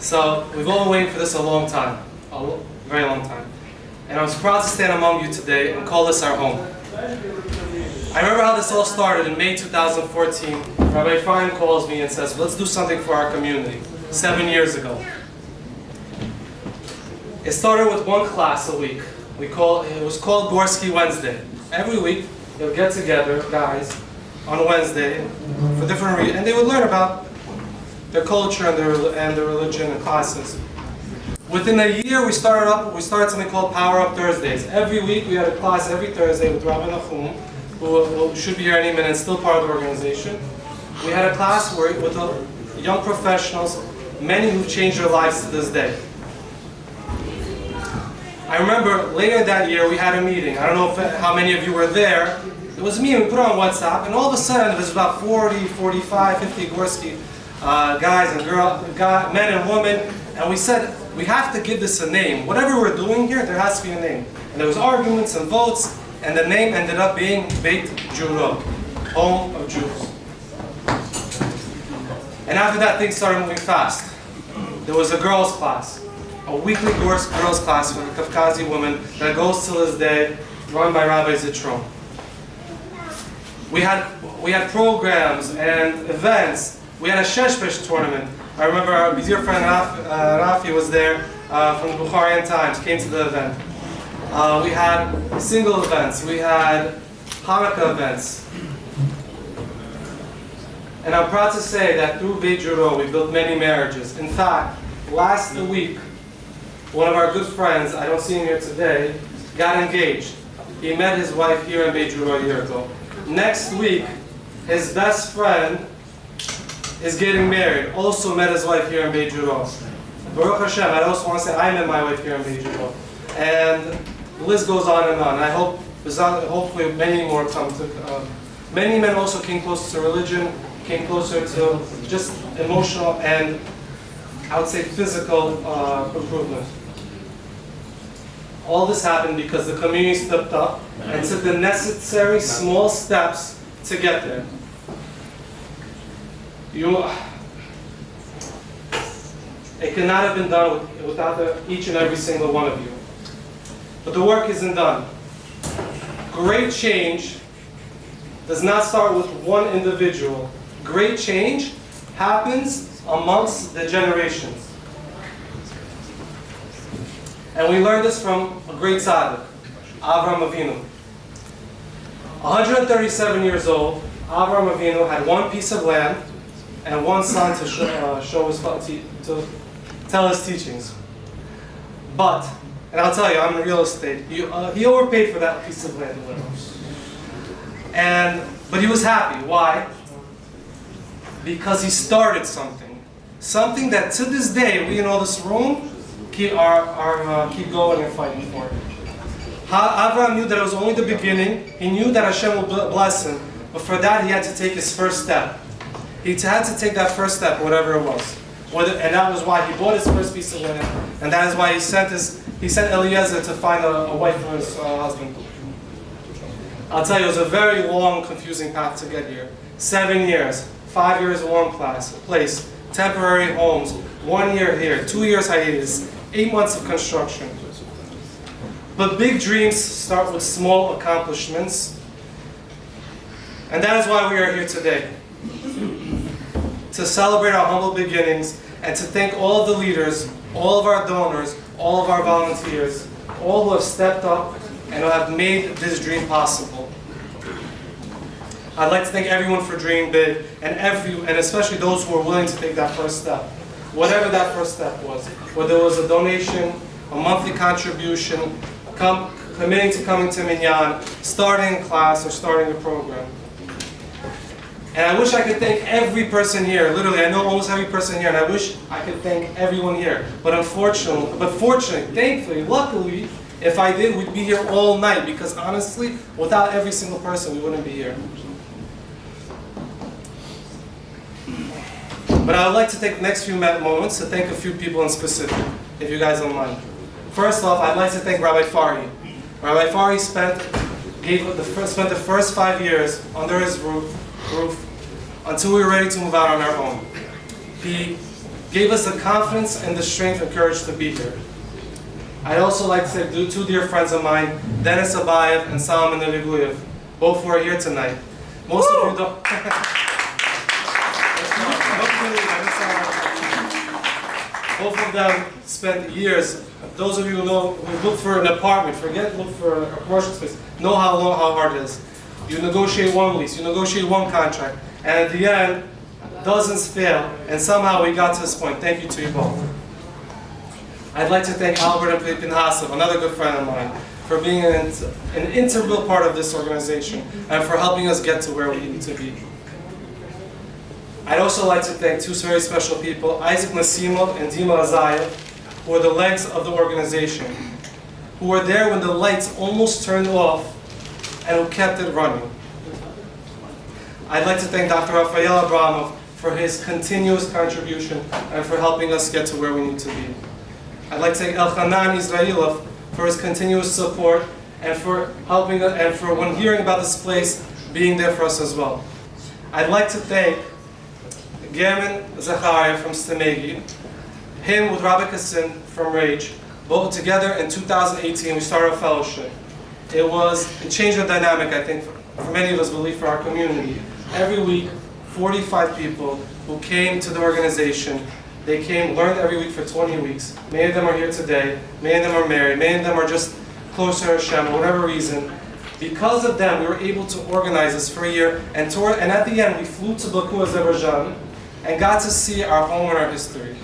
So we've all been waiting for this a long time, very long time. And I was proud to stand among you today and call this our home. I remember how this all started in May 2014. Rabbi Fine calls me and says, let's do something for our community, 7 years ago. It started with one class a week. It was called Gorski Wednesday. Every week, they would get together, guys, on Wednesday for different reasons, and they would learn about their culture and their religion and classes. Within a year, we started something called Power Up Thursdays. Every week, we had a class every Thursday with Rabbi Nachum, who should be here any minute, still part of the organization. We had a class with young professionals, many who've changed their lives to this day. I remember later that year we had a meeting. I don't know how many of you were there. It was me, and we put it on WhatsApp, and all of a sudden it was about 40, 45, 50 Gorski guys and men and women, and we said, we have to give this a name. Whatever we're doing here, there has to be a name. And there was arguments and votes, and the name ended up being Beit Juhuro, home of Jews. And after that, things started moving fast. There was a girls' class, a weekly girls' class for the Kafkazi women that goes till this day, run by Rabbi Zitron. We had programs and events. We had a Sheshbesh tournament. I remember our dear friend Rafi was there from the Bukharian Times, came to the event. We had single events. We had Hanukkah events. And I'm proud to say that through Beit Juhuro, we built many marriages. In fact, last week, one of our good friends, I don't see him here today, got engaged. He met his wife here in Beit Juhuro a year ago. Next week, his best friend is getting married. Also met his wife here in Beit Juhuro. Baruch Hashem, I also want to say I met my wife here in Beit Juhuro. And the list goes on and on. I hope, hopefully many more come to, many men also came closer to religion, came closer to just emotional and I would say physical improvement. All this happened because the community stepped up and took the necessary small steps to get there. It could not have been done without each and every single one of you. But the work isn't done. Great change does not start with one individual. Great change happens amongst the generations. And we learned this from a great tzaddik, Avraham Avinu. 137 years old, Avraham Avinu had one piece of land and one son to tell his teachings. But, and I'll tell you, I'm in real estate. He overpaid for that piece of land. But he was happy. Why? Because he started something. Something that to this day, we in all this room, keep going and fighting for. Avraham knew that it was only the beginning. He knew that Hashem would bless him. But for that, he had to take his first step. He had to take that first step, whatever it was. And that was why he bought his first piece of land. And that is why he sent Eliezer to find a wife for his husband. I'll tell you, it was a very long, confusing path to get here. 7 years, 5 years in one place, temporary homes, 1 year here, 2 years hiatus, 8 months of construction. But big dreams start with small accomplishments. And that is why we are here today. To celebrate our humble beginnings and to thank all of the leaders, all of our donors, all of our volunteers, all who have stepped up and who have made this dream possible. I'd like to thank everyone for dreaming big and especially those who are willing to take that first step. Whatever that first step was, whether it was a donation, a monthly contribution, committing to coming to Minyan, starting a class, or starting a program. And I wish I could thank every person here. Literally, I know almost every person here, and I wish I could thank everyone here. But fortunately, thankfully, luckily, if I did, we'd be here all night, because honestly, without every single person, we wouldn't be here. But I would like to take the next few moments to thank a few people in specific, if you guys don't mind. First off, I'd like to thank Rabbi Fari. Rabbi Fari spent the first 5 years under his roof until we were ready to move out on our own. He gave us the confidence and the strength and courage to be here. I'd also like to thank two dear friends of mine, Dennis Abayev and Salman Eliguyev, both who are here tonight. Most of you don't. Both of them spent years. Those of you who know, who look for an apartment, look for a commercial space, know how hard it is. You negotiate one lease, you negotiate one contract, and at the end, dozens fail, and somehow we got to this point. Thank you to you both. I'd like to thank Albert and Pinhasov, another good friend of mine, for being an integral part of this organization and for helping us get to where we need to be. I'd also like to thank two very special people, Isaac Nasimov and Dima Azayev, who are the legs of the organization, who were there when the lights almost turned off and who kept it running. I'd like to thank Dr. Rafael Abramov for his continuous contribution and for helping us get to where we need to be. I'd like to thank Elchanan Israelov for his continuous support and for helping us, and for when hearing about this place, being there for us as well. I'd like to thank German Zacharia from Stemegi, him with Rabbi Kassin from Rage. Both together in 2018 we started a fellowship. It changed the dynamic, I think, for many of us, believe, for our community. Every week, 45 people who came to the organization. They came, learned every week for 20 weeks. Many of them are here today. Many of them are married. Many of them are just closer to Hashem, for whatever reason. Because of them, we were able to organize this for a year. And at the end, we flew to Baku, Azerbaijan, and got to see our home and our history.